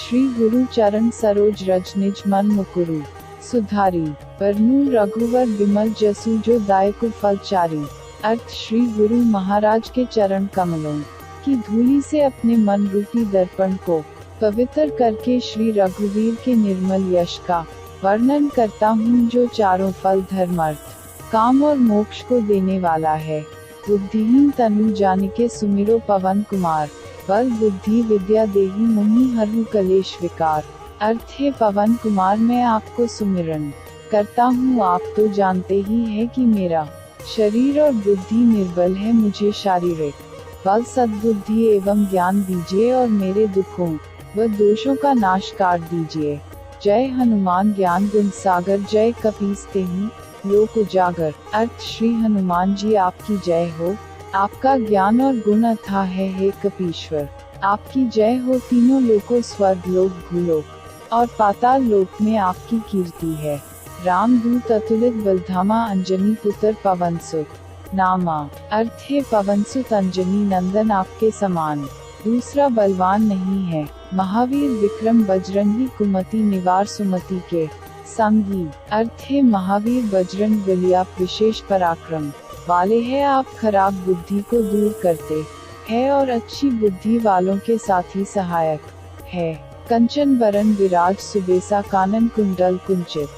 श्री गुरु चरण सरोज रज निज मन मुकुरु सुधारी। बरनू रघुवर बिमल जसु जो दायकु फलचारी। अर्थ श्री गुरु महाराज के चरण कमलों की धूलि से अपने मन रूपी दर्पण को पवित्र करके श्री रघुवीर के निर्मल यश का वर्णन करता हूँ, जो चारों फल धर्म अर्थ काम और मोक्ष को देने वाला है। बुद्धिहीन तनु जानिके सुमिरो पवन कुमार। बल बुद्धि विद्या देहि मुनि हरहु कलेश विकार। अर्थ है पवन कुमार मैं आपको सुमिरन करता हूँ, आप तो जानते ही है कि मेरा शरीर और बुद्धि निर्बल है, मुझे शारीरिक बल सद्बुद्धि एवं ज्ञान दीजिए और मेरे दुखों व दोषों का नाश काट दीजिए। जय हनुमान ज्ञान गुण सागर, जय कपीस तेहि लोक उजागर। अर्थ श्री हनुमान जी आपकी जय हो, आपका ज्ञान और गुण अथाह है हे कपीश्वर। आपकी जय हो, तीनों लोकों स्वर्ग लोक भूलोक और पाताल लोक में आपकी कीर्ति है। रामदूत अतुलित बलधामा अंजनी पुत्र पवनसुत नामा। अर्थ है पवनसुत अंजनी नंदन आपके समान दूसरा बलवान नहीं है। महावीर विक्रम बजरंगी कुमति निवार सुमति के संगी। अर्थ है महावीर बजरंग बली आप विशेष पराक्रम वाले हैं, आप खराब बुद्धि को दूर करते हैं और अच्छी बुद्धि वालों के साथ ही सहायक है। कंचन बरन विराज सुबेसा, कानन कुंडल कुंचित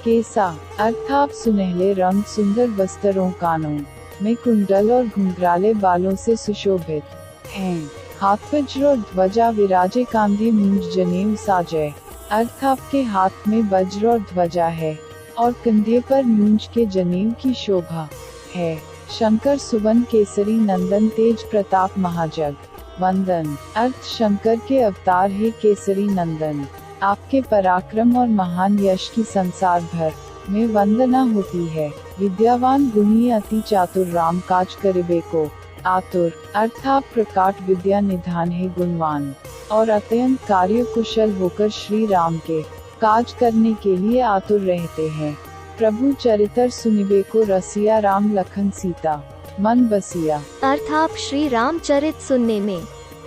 केसा। अर्थ आप सुनहले रंग सुंदर वस्त्रों कानों में कुंडल और घुंघराले बालों से सुशोभित हैं। हाथ वज्र और ध्वजा विराजे, कांधे मूंज जनेऊ साजय। अर्थ आपके हाथ में वज्र और ध्वजा है और कंधे पर मूंज के जनेऊ की शोभा है। शंकर सुवन केसरी नंदन, तेज प्रताप महाजग वंदन। अर्थ शंकर के अवतार है केसरी नंदन, आपके पराक्रम और महान यश की संसार भर में वंदना होती है। विद्यावान गुणी अति चातुर, राम काज करिबे को आतुर। अर्थ आप प्रकाट विद्या निधान है गुणवान और अत्यंत कार्य कुशल होकर श्री राम के काज करने के लिए आतुर रहते हैं। प्रभु चरित्र सुनिबे को रसिया, राम लखन सीता मन बसिया। अर्थ आप श्री राम चरित सुनने में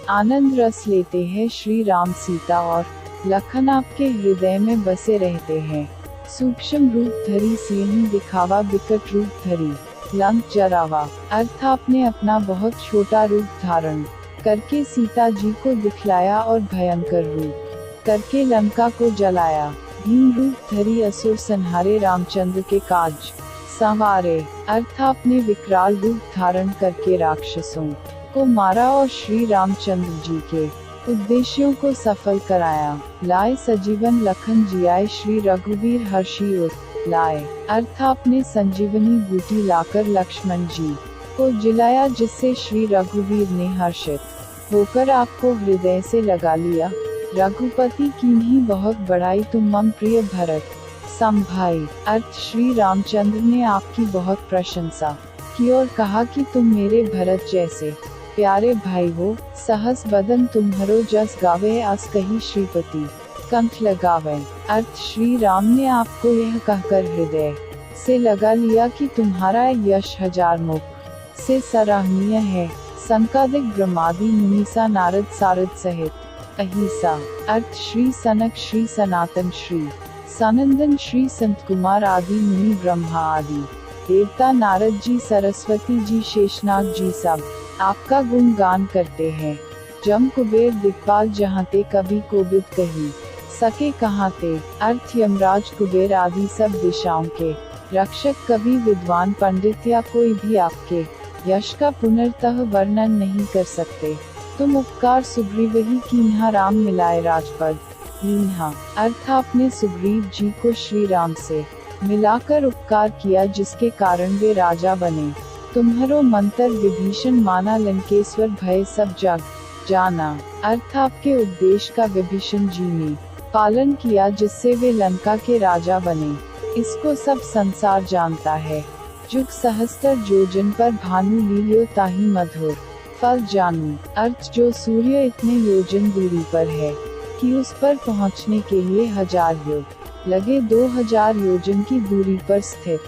आनंद रस लेते हैं। श्री राम सीता और लखन आपके हृदय में बसे रहते हैं। सूक्ष्म रूप धरी सिंह दिखावा, बिकट रूप धरी लंक जरावा। अर्थ आपने अपना बहुत छोटा रूप धारण करके सीता जी को दिखलाया और भयंकर रूप करके लंका को जलाया। भीम रूप धरी असुर संहारे, रामचंद्र के काज संवारे। अर्थ आपने विकराल रूप धारण करके राक्षसों को मारा और श्री रामचंद्र जी के उद्देश्यों को सफल कराया। लाए सजीवन लखन जियाए, श्री रघुवीर हर्षि उर लाए। अर्थ आपने संजीवनी बूटी लाकर लक्ष्मण जी को जिलाया, जिससे श्री रघुवीर ने हर्षित होकर आपको हृदय से लगा लिया। रघुपति कीन्ही बहुत बड़ाई, तुम मम प्रिय भरत सम भाई। अर्थ श्री रामचंद्र ने आपकी बहुत प्रशंसा की और कहा कि तुम मेरे भरत जैसे प्यारे भाई हो। सहस बदन तुम्हरो जस गावे, अस कही श्रीपति कंठ लगावे। अर्थ श्री राम ने आपको यह कहकर हृदय से लगा लिया कि तुम्हारा यश हजार मुख से सराहनीय है। संकादिक ब्रह्मादि मुनीसा, नारद सारद सहित अहिसा। अर्थ श्री सनक, श्री सनातन, श्री सनंदन, श्री संत कुमार आदि मुनि, ब्रह्मा आदि देवता, नारद जी, सरस्वती जी, शेषनाग जी सब आपका गुण गान करते हैं। जम कुबेर दिक्पाल जहाँ ते, कभी कोविद कही सके कहाँ ते। अर्थ यमराज कुबेर आदि सब दिशाओं के रक्षक, कभी विद्वान पंडित या कोई भी आपके यश का पुनर्तः वर्णन नहीं कर सकते। तुम उपकार सुग्रीव ही कीन्हा, राम मिलाए राजपद लीन्हा। अर्थ आपने सुग्रीव जी को श्री राम से मिलाकर उपकार किया, जिसके कारण वे राजा बने। तुम्हारो मंत्र विभीषण माना, लंकेश्वर भय सब जग जाना। अर्थ आपके उपदेश का विभीषण जी ने पालन किया, जिससे वे लंका के राजा बने। इसको सब संसार जानता है। जुग सहस्त्र योजन पर भानु, लील्यो ताहि मधुर फल जानू। अर्थ जो सूर्य इतने योजन दूरी पर है कि उस पर पहुंचने के लिए 1000 युग लगे। 2000 योजन की दूरी पर स्थित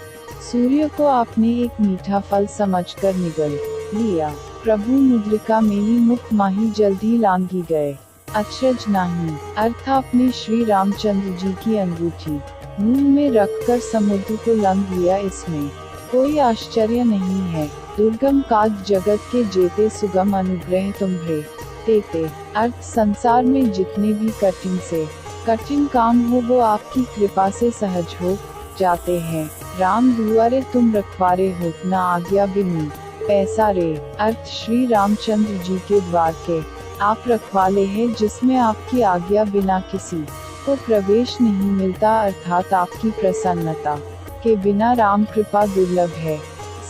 सूर्य को आपने एक मीठा फल समझकर निगल लिया। प्रभु मुद्रिका मेली, मुख माही जल्दी लांघी गए। अचरज नहीं। अर्थ आपने श्री रामचंद्र जी की अंगूठी मुंह में रखकर समुद्र को लंघ लिया, इसमें कोई आश्चर्य नहीं है। दुर्गम काज जगत के जेते सुगम अनुग्रह तुम्हारे तेते। अर्थ संसार में जितने भी कठिन से कठिन काम हो वो आपकी कृपा से सहज हो जाते हैं। राम दुआरे तुम रखवारे हो, न आज्ञा बिनु पैसा रे। अर्थ श्री रामचंद्र जी के द्वार के आप रखवाले हैं, जिसमें आपकी आज्ञा बिना किसी को प्रवेश नहीं मिलता, अर्थात आपकी प्रसन्नता के बिना राम कृपा दुर्लभ है।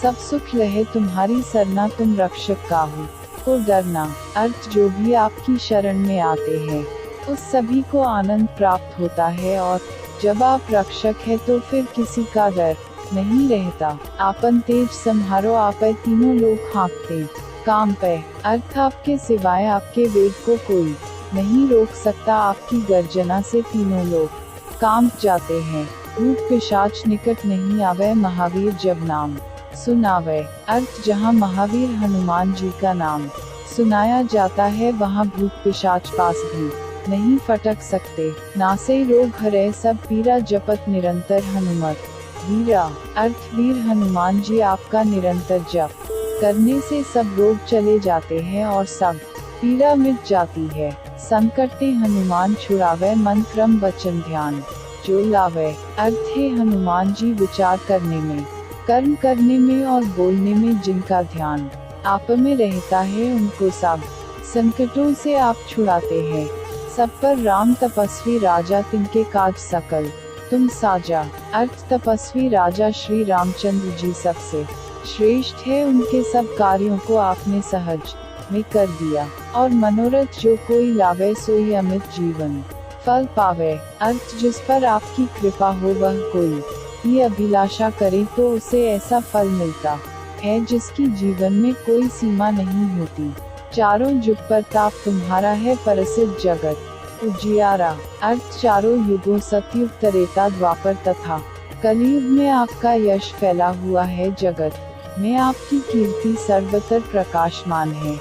सब सुख लहे तुम्हारी सरना, तुम रक्षक काहू को डरना। अर्थ जो भी आपकी शरण में आते हैं उस सभी को आनंद प्राप्त होता है, और जब आप रक्षक है तो फिर किसी का डर नहीं रहता। आपन तेज संहारो आपे, तीनों लोग हाँकते काम पे। अर्थ आपके सिवाय आपके वेग को कोई नहीं रोक सकता, आपकी गर्जना से तीनों लोग कांप जाते हैं। भूत पिशाच निकट नहीं आवे, महावीर जब नाम सुनावे। अर्थ जहाँ महावीर हनुमान जी का नाम सुनाया जाता है वहाँ भूत पिशाच पास भी नहीं फटक सकते। नासे रोग हरे सब पीरा, जपत निरंतर हनुमत वीरा। अर्थ वीर हनुमान जी आपका निरंतर जप करने से सब रोग चले जाते हैं और सब पीड़ा मिट जाती है। संकटे हनुमान छुड़ावे, मन क्रम वचन ध्यान जो लावे। अर्थ है हनुमान जी विचार करने में, कर्म करने में और बोलने में जिनका ध्यान आप में रहता है, उनको सब संकटों से आप छुड़ाते हैं। सब पर राम तपस्वी राजा, तिनके काज सकल तुम साजा। अर्थ तपस्वी राजा श्री रामचंद्र जी सबसे श्रेष्ठ है, उनके सब कार्यों को आपने सहज में कर दिया, और मनोरथ जो कोई लावे सोई अमित जीवन फल पावे। अर्थ जिस पर आपकी कृपा हो वह कोई ही अभिलाषा करे तो उसे ऐसा फल मिलता है जिसकी जीवन में कोई सीमा नहीं होती। चारों युग पर ताप तुम्हारा है, प्रसिद्ध जगत उजियारा। अर्थ चारों युगों सतयुग, त्रेता, द्वापर तथा कलयुग में आपका यश फैला हुआ है, जगत में आपकी कीर्ति सर्वत्र प्रकाशमान है।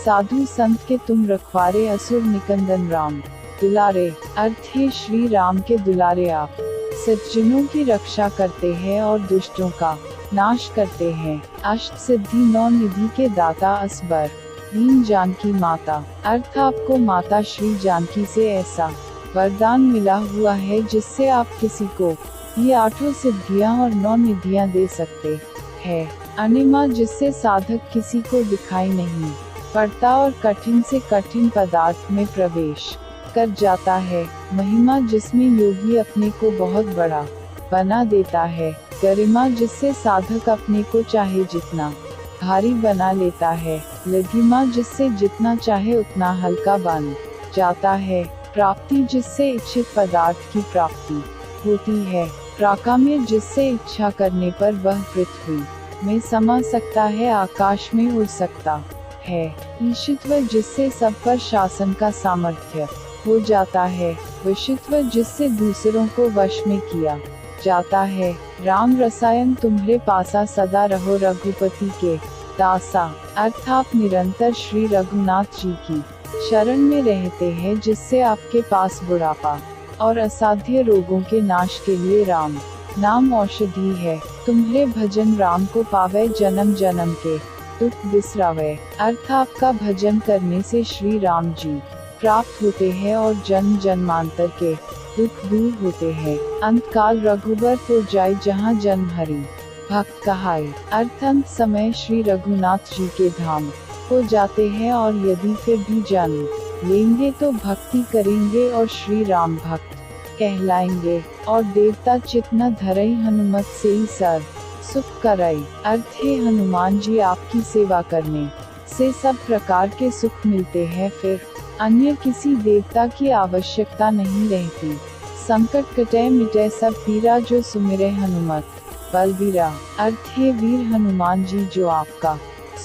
साधु संत के तुम रखवारे, असुर निकंदन राम दुलारे। अर्थ है श्री राम के दुलारे आप सज्जनों की रक्षा करते हैं और दुष्टों का नाश करते हैं। अष्ट सिद्धि नौ निधि के दाता, असबर दीन जानकी माता। अर्थ आपको माता श्री जानकी से ऐसा वरदान मिला हुआ है जिससे आप किसी को ये आठों सिद्धियां और 9 निधियां दे सकते हैं। अनिमा जिससे साधक किसी को दिखाई नहीं पड़ता और कठिन से कठिन पदार्थ में प्रवेश कर जाता है। महिमा जिसमें योगी अपने को बहुत बड़ा बना देता है। गरिमा जिससे साधक अपने को चाहे जितना भारी बना लेता है। लघिमा जिससे जितना चाहे उतना हल्का बन जाता है। प्राप्ति जिससे इच्छित पदार्थ की प्राप्ति होती है। प्राकाम्य जिससे इच्छा करने पर वह पृथ्वी में समा सकता है, आकाश में उड़ सकता है। ईशित्व जिससे सब पर शासन का सामर्थ्य हो जाता है। वशित्व जिससे दूसरों को वश में किया जाता है। राम रसायन तुम्हारे पासा, सदा रहो रघुपति के दासा। अर्थ आप निरंतर श्री रघुनाथ जी की शरण में रहते हैं, जिससे आपके पास बुढ़ापा और असाध्य रोगों के नाश के लिए राम नाम औषधि है। तुम्हारे भजन राम को पावे, जन्म जन्म के दुख बिसरावे। अर्थ आपका भजन करने से श्री राम जी प्राप्त होते हैं और जन्म जन्मांतर के दुख दूर होते हैं। अंतकाल रघुबर तो जाए, जहाँ जन्म हरि भक्त कहाए। अर्थ अंत समय श्री रघुनाथ जी के धाम को जाते हैं, और यदि फिर भी जन्म लेंगे तो भक्ति करेंगे और श्री राम भक्त कहलाएंगे। और देवता चित न धरई, हनुमत से ही सर सुख करई। अर्थ है हनुमान जी आपकी सेवा करने से सब प्रकार के सुख मिलते हैं, फिर अन्य किसी देवता की आवश्यकता नहीं रहती। संकट कटे मिटे सब पीरा, जो सुमिरे हनुमत बलबीरा। अर्थ है वीर हनुमान जी जो आपका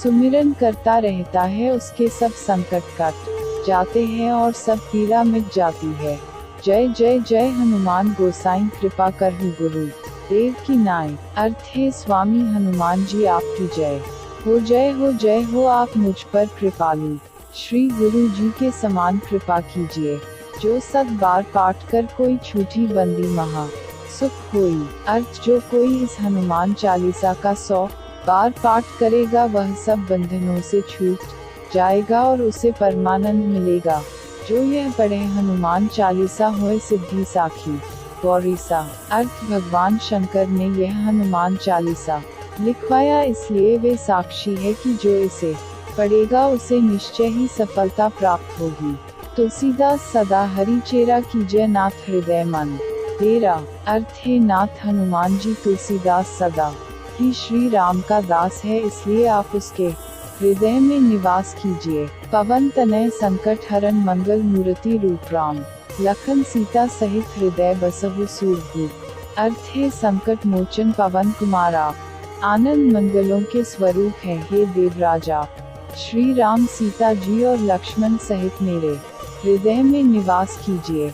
सुमिरन करता रहता है, उसके सब संकट कट जाते हैं और सब पीड़ा मिट जाती है। जय जय जय हनुमान गोसाई, कृपा करहु गुरु देव की नाय। अर्थ है स्वामी हनुमान जी आपकी जय हो, जय हो, जय हो, आप मुझ पर कृपालु श्री गुरु जी के समान कृपा कीजिए। जो 7 बार पाठ कर कोई छूटी बंदी महा सुख होई। अर्थ जो कोई इस हनुमान चालीसा का 100 बार पाठ करेगा वह सब बंधनों से छूट जाएगा और उसे परमानंद मिलेगा। जो यह पढ़े हनुमान चालीसा होए सिद्धि साखी गौरीसा। अर्थ भगवान शंकर ने यह हनुमान चालीसा लिखवाया इसलिए वे साक्षी है कि जो इसे पढ़ेगा उसे निश्चय ही सफलता प्राप्त होगी। तुलसीदास सदा हरि चेरा कीजय नाथ हृदय मन तेरा। अर्थ है नाथ हनुमान जी तुलसीदास सदा ही श्री राम का दास है इसलिए आप उसके हृदय में निवास कीजिए। पवन तनय संकट हरन मंगल मूर्ति रूप राम लखन सीता सहित हृदय बसहु सूरभूप। अर्थ है संकट मोचन पवन कुमार आप आनंद मंगलों के स्वरूप हैं हे देवराज आप। श्री राम सीता जी और लक्ष्मण सहित मेरे हृदय में निवास कीजिए।